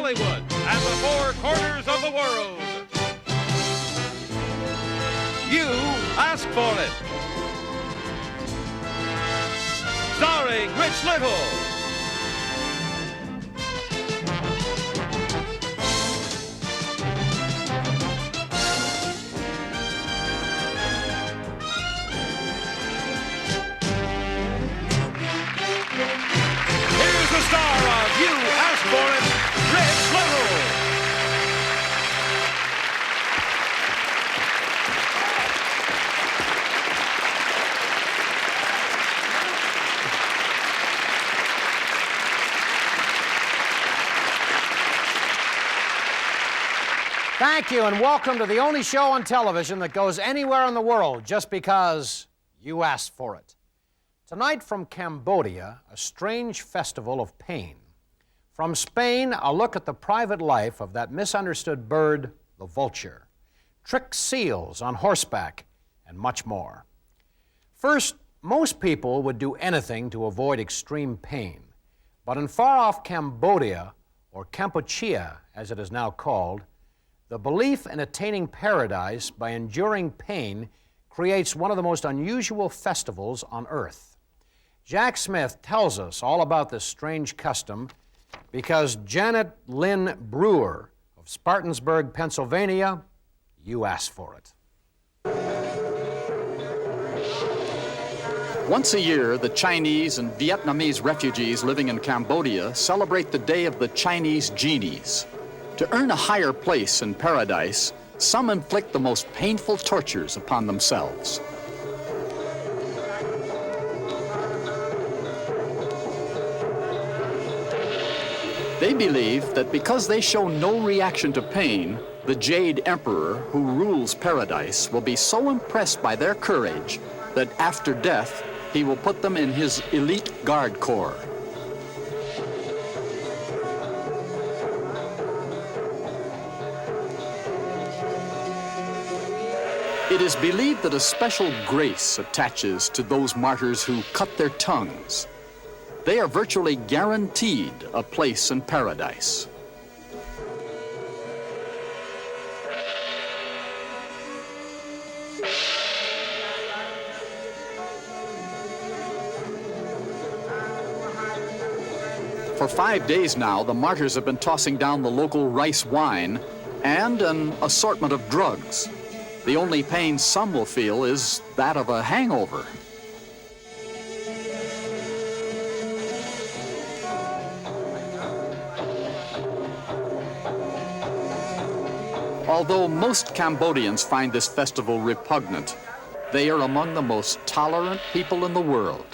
Hollywood and the four corners of the world. You asked for it. Starring Rich Little. Here's the star of You Asked For It, Rich Little. Thank you, and welcome to the only show on television that goes anywhere in the world just because you asked for it. Tonight from Cambodia, a strange festival of pain. From Spain, a look at the private life of that misunderstood bird, the vulture. Trick seals on horseback, and much more. First, most people would do anything to avoid extreme pain. But in far-off Cambodia, or Kampuchea as it is now called, the belief in attaining paradise by enduring pain creates one of the most unusual festivals on earth. Jack Smith tells us all about this strange custom because Janet Lynn Brewer of Spartansburg, Pennsylvania, you asked for it. Once a year, the Chinese and Vietnamese refugees living in Cambodia celebrate the Day of the Chinese Genies. To earn a higher place in paradise, some inflict the most painful tortures upon themselves. They believe that because they show no reaction to pain, the Jade Emperor, who rules paradise, will be so impressed by their courage that after death, he will put them in his elite guard corps. It is believed that a special grace attaches to those martyrs who cut their tongues. They are virtually guaranteed a place in paradise. For 5 days now, the martyrs have been tossing down the local rice wine and an assortment of drugs. The only pain some will feel is that of a hangover. Although most Cambodians find this festival repugnant, they are among the most tolerant people in the world.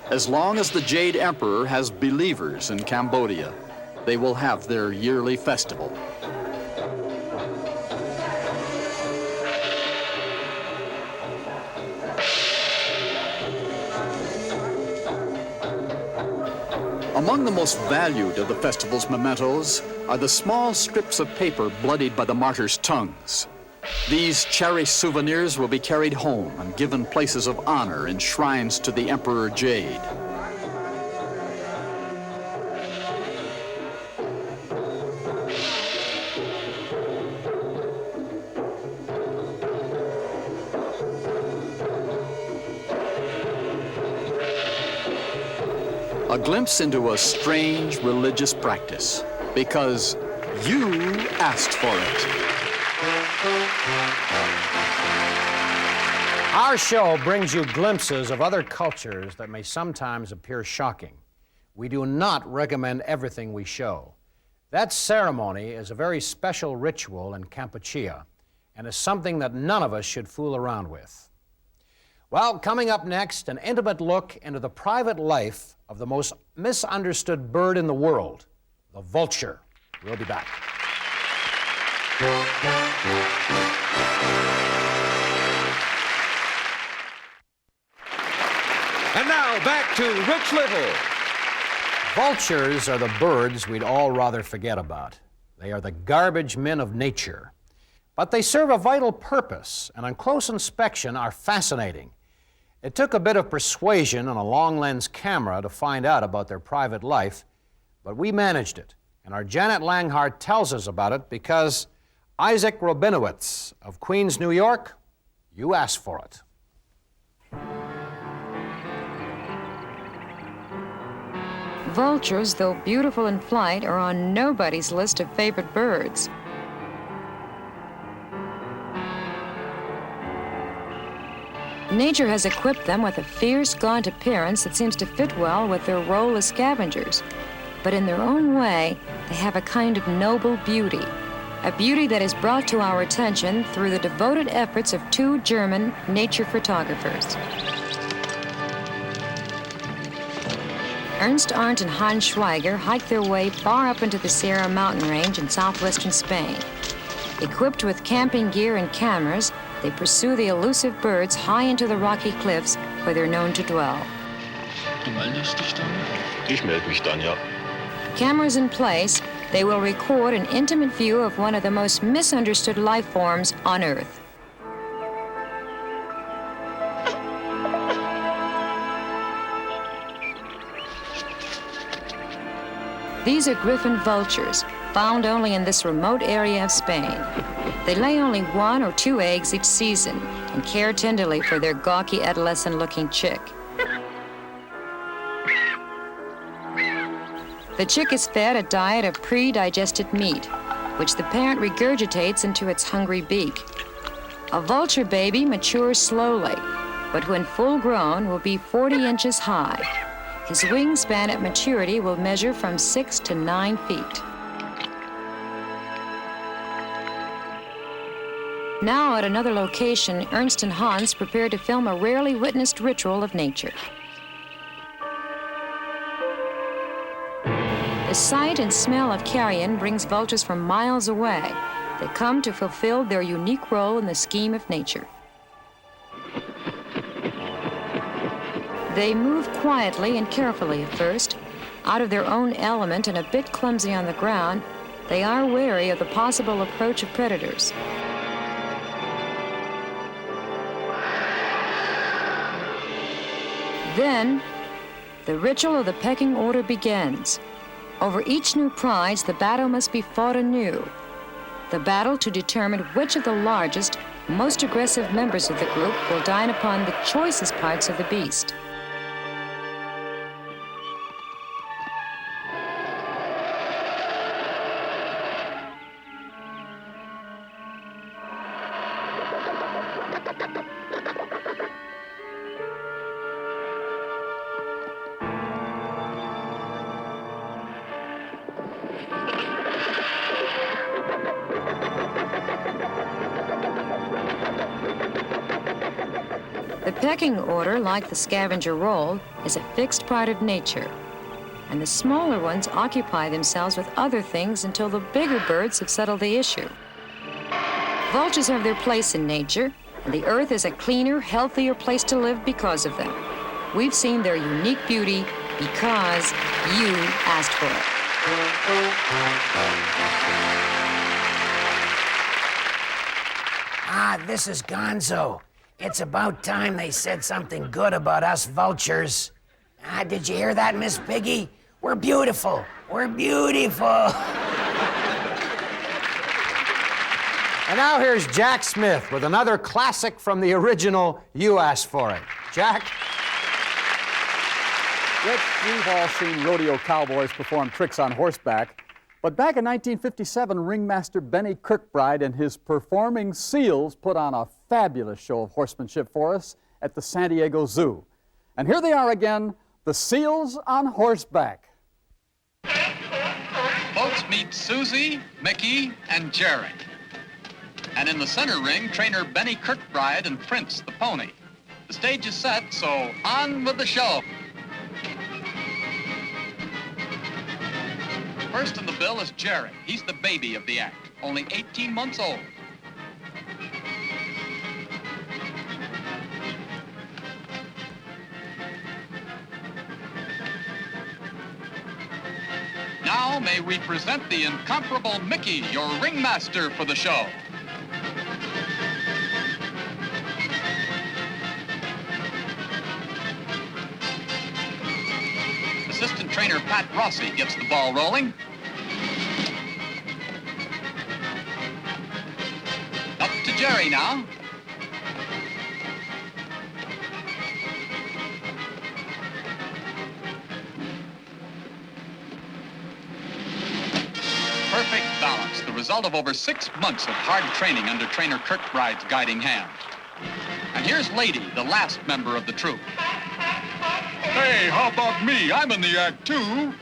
As long as the Jade Emperor has believers in Cambodia, they will have their yearly festival. Among the most valued of the festival's mementos are the small strips of paper bloodied by the martyrs' tongues. These cherished souvenirs will be carried home and given places of honor in shrines to the Emperor Jade. A glimpse into a strange religious practice, because you asked for it. Our show brings you glimpses of other cultures that may sometimes appear shocking. We do not recommend everything we show. That ceremony is a very special ritual in Kampuchea and is something that none of us should fool around with. Well, coming up next, an intimate look into the private life of the most misunderstood bird in the world, the vulture. We'll be back. And now back to Rich Little. Vultures are the birds we'd all rather forget about. They are the garbage men of nature. But they serve a vital purpose, and on close inspection are fascinating. It took a bit of persuasion and a long lens camera to find out about their private life, but we managed it. And our Janet Langhart tells us about it because Isaac Rabinowitz of Queens, New York, you asked for it. Vultures, though beautiful in flight, are on nobody's list of favorite birds. Nature has equipped them with a fierce, gaunt appearance that seems to fit well with their role as scavengers. But in their own way, they have a kind of noble beauty, a beauty that is brought to our attention through the devoted efforts of two German nature photographers. Ernst Arndt and Hans Schweiger hiked their way far up into the Sierra mountain range in southwestern Spain. Equipped with camping gear and cameras, they pursue the elusive birds high into the rocky cliffs where they're known to dwell. Du meldest dich dann? Ich melde mich dann, ja. Cameras in place, they will record an intimate view of one of the most misunderstood life forms on Earth. These are griffon vultures, found only in this remote area of Spain. They lay only 1 or 2 eggs each season and care tenderly for their gawky, adolescent-looking chick. The chick is fed a diet of pre-digested meat, which the parent regurgitates into its hungry beak. A vulture baby matures slowly, but when full grown will be 40 inches high. His wingspan at maturity will measure from 6 to 9 feet. Now at another location, Ernst and Hans prepare to film a rarely witnessed ritual of nature. The sight and smell of carrion brings vultures from miles away. They come to fulfill their unique role in the scheme of nature. They move quietly and carefully at first. Out of their own element and a bit clumsy on the ground, they are wary of the possible approach of predators. Then, the ritual of the pecking order begins. Over each new prize, the battle must be fought anew. The battle to determine which of the largest, most aggressive members of the group will dine upon the choicest parts of the beast. The pecking order, like the scavenger role, is a fixed part of nature, and the smaller ones occupy themselves with other things until the bigger birds have settled the issue. Vultures have their place in nature, and the Earth is a cleaner, healthier place to live because of them. We've seen their unique beauty because you asked for it. Ah, this is Gonzo. It's about time they said something good about us vultures. Ah, did you hear that, Miss Piggy? We're beautiful. We're beautiful. And now here's Jack Smith with another classic from the original You Asked For It. Jack? Rich, we've all seen rodeo cowboys perform tricks on horseback, but back in 1957, ringmaster Benny Kirkbride and his performing seals put on a fabulous show of horsemanship for us at the San Diego Zoo. And here they are again, the seals on horseback. Folks, meet Susie, Mickey, and Jerry. And in the center ring, trainer Benny Kirkbride and Prince, the pony. The stage is set, so on with the show. First in the bill is Jerry. He's the baby of the act, only 18 months old. Now may we present the incomparable Mickey, your ringmaster for the show. Assistant trainer Pat Rossi gets the ball rolling. Jerry now. Perfect balance, the result of over 6 months of hard training under trainer Kirkbride's guiding hand. And here's Lady, the last member of the troupe. Hey, how about me? I'm in the act, too.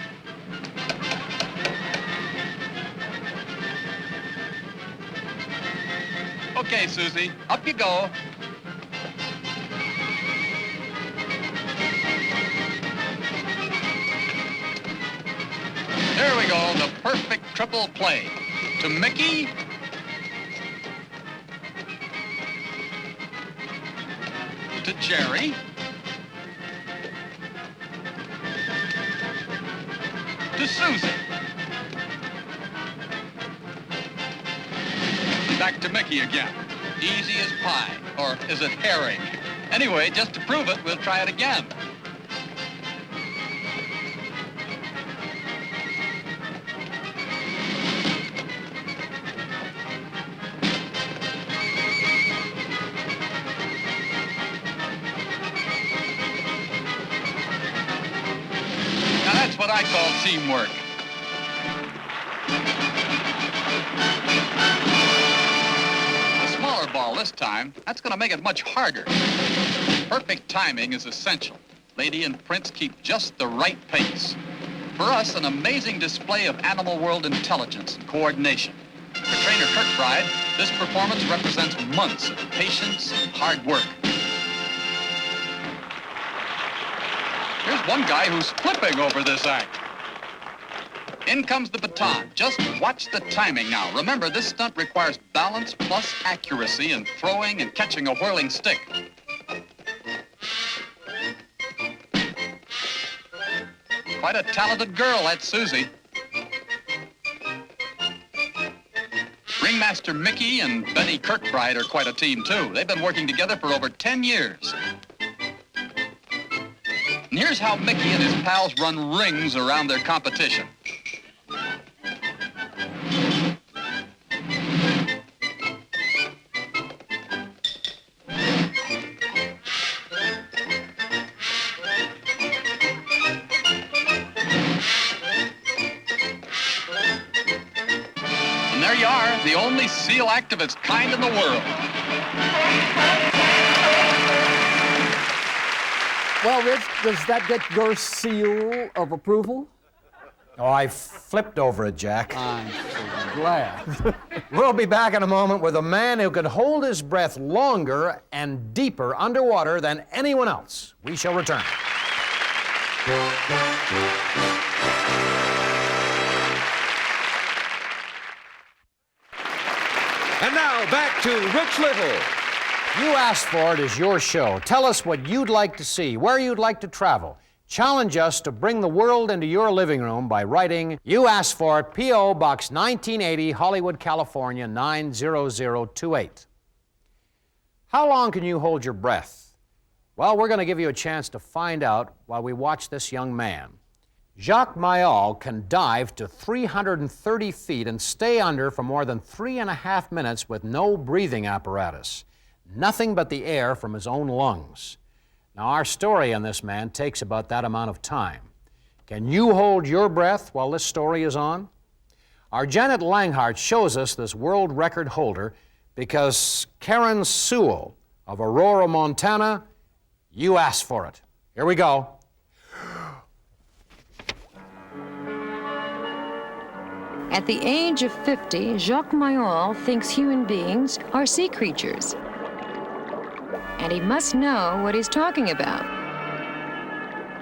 Okay, Susie, up you go. There we go, the perfect triple play. To Mickey. To Jerry. To Susie. Back to Mickey again. Easy as pie, or is it herring? Anyway, just to prove it, we'll try it again. Now that's what I call teamwork. Ball this time, that's going to make it much harder. Perfect timing is essential. Lady and Prince keep just the right pace. For us, an amazing display of animal world intelligence and coordination. For trainer Kirkbride, this performance represents months of patience and hard work. Here's one guy who's flipping over this act. In comes the baton. Just watch the timing now. Remember, this stunt requires balance plus accuracy in throwing and catching a whirling stick. Quite a talented girl, that's Susie. Ringmaster Mickey and Benny Kirkbride are quite a team, too. They've been working together for over 10 years. And here's how Mickey and his pals run rings around their competition. And there you are, the only seal act of its kind in the world. Well, Rich, does that get your seal of approval? Oh, I flipped over it, Jack. I'm so glad. We'll be back in a moment with a man who can hold his breath longer and deeper underwater than anyone else. We shall return. And now back to Rich Little. You Asked For It is your show. Tell us what you'd like to see, where you'd like to travel. Challenge us to bring the world into your living room by writing You Asked For It, P.O. Box 1980, Hollywood, California, 90028. How long can you hold your breath? Well, we're going to give you a chance to find out while we watch this young man. Jacques Mayol can dive to 330 feet and stay under for more than 3.5 minutes with no breathing apparatus. Nothing but the air from his own lungs. Now, our story on this man takes about that amount of time. Can you hold your breath while this story is on? Our Janet Langhart shows us this world record holder because Karen Sewell of Aurora, Montana, you asked for it. Here we go. At the age of 50, Jacques Mayol thinks human beings are sea creatures. And he must know what he's talking about.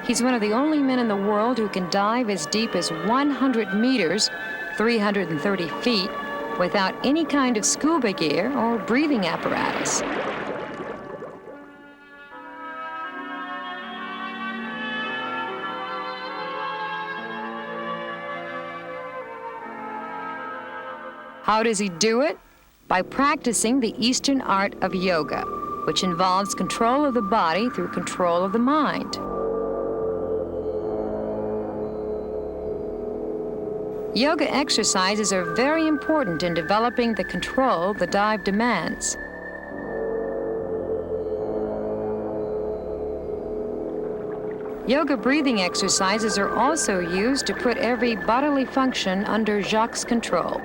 He's one of the only men in the world who can dive as deep as 100 meters, 330 feet, without any kind of scuba gear or breathing apparatus. How does he do it? By practicing the Eastern art of yoga, which involves control of the body through control of the mind. Yoga exercises are very important in developing the control the dive demands. Yoga breathing exercises are also used to put every bodily function under Jacques' control.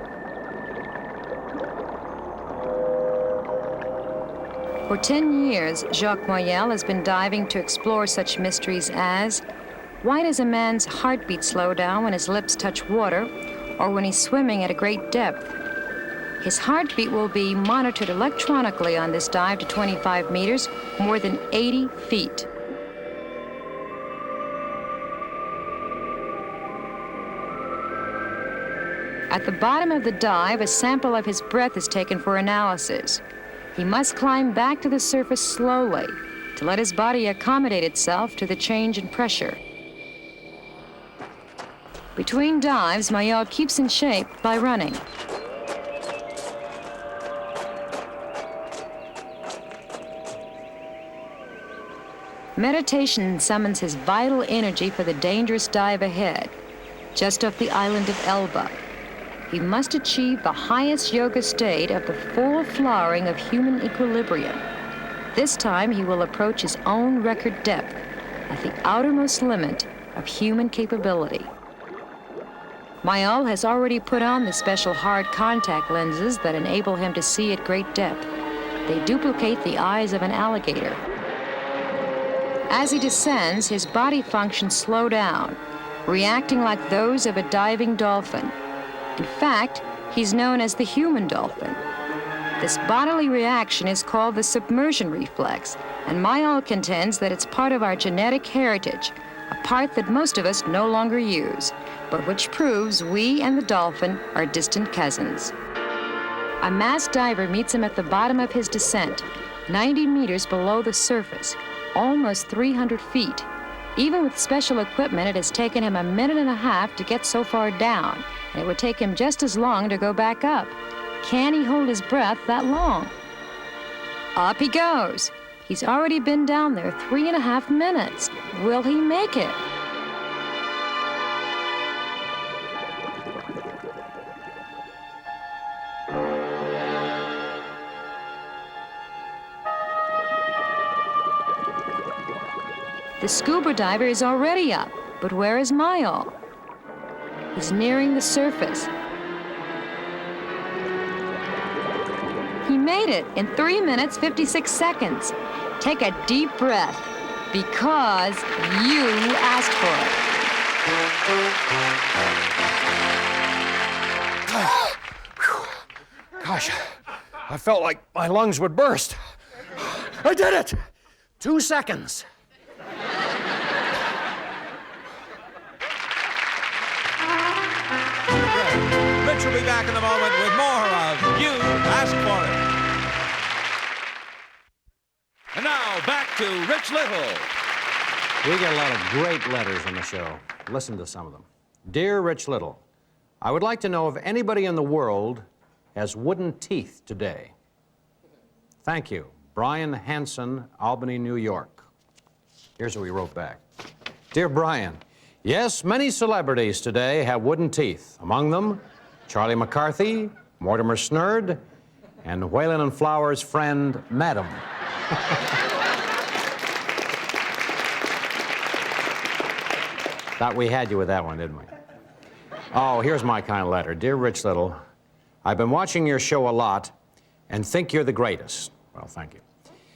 For 10 years, Jacques Moyel has been diving to explore such mysteries as why does a man's heartbeat slow down when his lips touch water or when he's swimming at a great depth? His heartbeat will be monitored electronically on this dive to 25 meters, more than 80 feet. At the bottom of the dive, a sample of his breath is taken for analysis. He must climb back to the surface slowly to let his body accommodate itself to the change in pressure. Between dives, Moyel keeps in shape by running. Meditation summons his vital energy for the dangerous dive ahead, just off the island of Elba. He must achieve the highest yoga state of the full flowering of human equilibrium. This time he will approach his own record depth at the outermost limit of human capability. Moyel has already put on the special hard contact lenses that enable him to see at great depth. They duplicate the eyes of an alligator. As he descends, his body functions slow down, reacting like those of a diving dolphin. In fact, he's known as the Human Dolphin. This bodily reaction is called the submersion reflex, and Moyel contends that it's part of our genetic heritage, a part that most of us no longer use, but which proves we and the dolphin are distant cousins. A masked diver meets him at the bottom of his descent, 90 meters below the surface, almost 300 feet. Even with special equipment, it has taken him a minute and a half to get so far down, and it would take him just as long to go back up. Can he hold his breath that long? Up he goes. He's already been down there 3.5 minutes. Will he make it? The scuba diver is already up, but where is Moyel? He's nearing the surface. He made it in 3 minutes, 56 seconds. Take a deep breath, because you asked for it. Gosh, I felt like my lungs would burst. I did it! 2 seconds. Rich will be back in a moment with more of You Asked For It. And now, back to Rich Little. We get a lot of great letters on the show. Listen to some of them. Dear Rich Little, I would like to know if anybody in the world has wooden teeth today. Thank you. Brian Hansen, Albany, New York. Here's what he wrote back. Dear Brian, yes, many celebrities today have wooden teeth. Among them, Charlie McCarthy, Mortimer Snerd, and Whalen and Flower's friend, Madam. Thought we had you with that one, didn't we? Oh, here's my kind of letter. Dear Rich Little, I've been watching your show a lot and think you're the greatest. Well, thank you.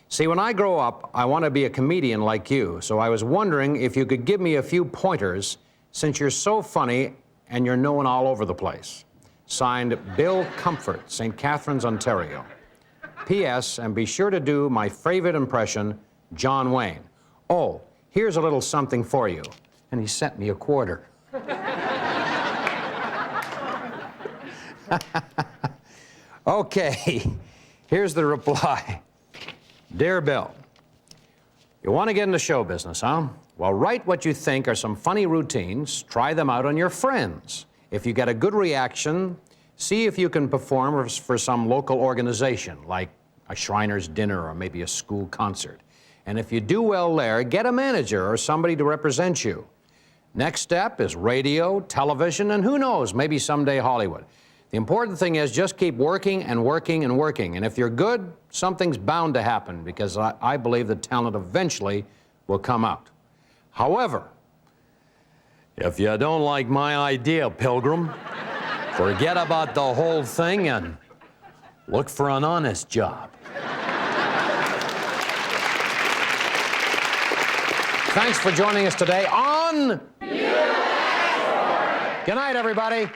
See, when I grow up, I want to be a comedian like you, so I was wondering if you could give me a few pointers since you're so funny and you're known all over the place. Signed, Bill Comfort, St. Catharines, Ontario. P.S. And be sure to do my favorite impression, John Wayne. Oh, here's a little something for you. And he sent me a quarter. Okay, here's the reply. Dear Bill, you want to get into show business, huh? Well, write what you think are some funny routines, try them out on your friends. If you get a good reaction, see if you can perform for some local organization, like a Shriners Dinner or maybe a school concert. And if you do well there, get a manager or somebody to represent you. Next step is radio, television, and who knows, maybe someday Hollywood. The important thing is just keep working and working and working. And if you're good, something's bound to happen because I believe that talent eventually will come out. However, if you don't like my idea, Pilgrim, forget about the whole thing and look for an honest job. Thanks for joining us today on... Good night, everybody.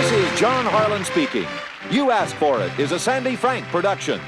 This is John Harlan speaking. You Asked For It is a Sandy Frank production.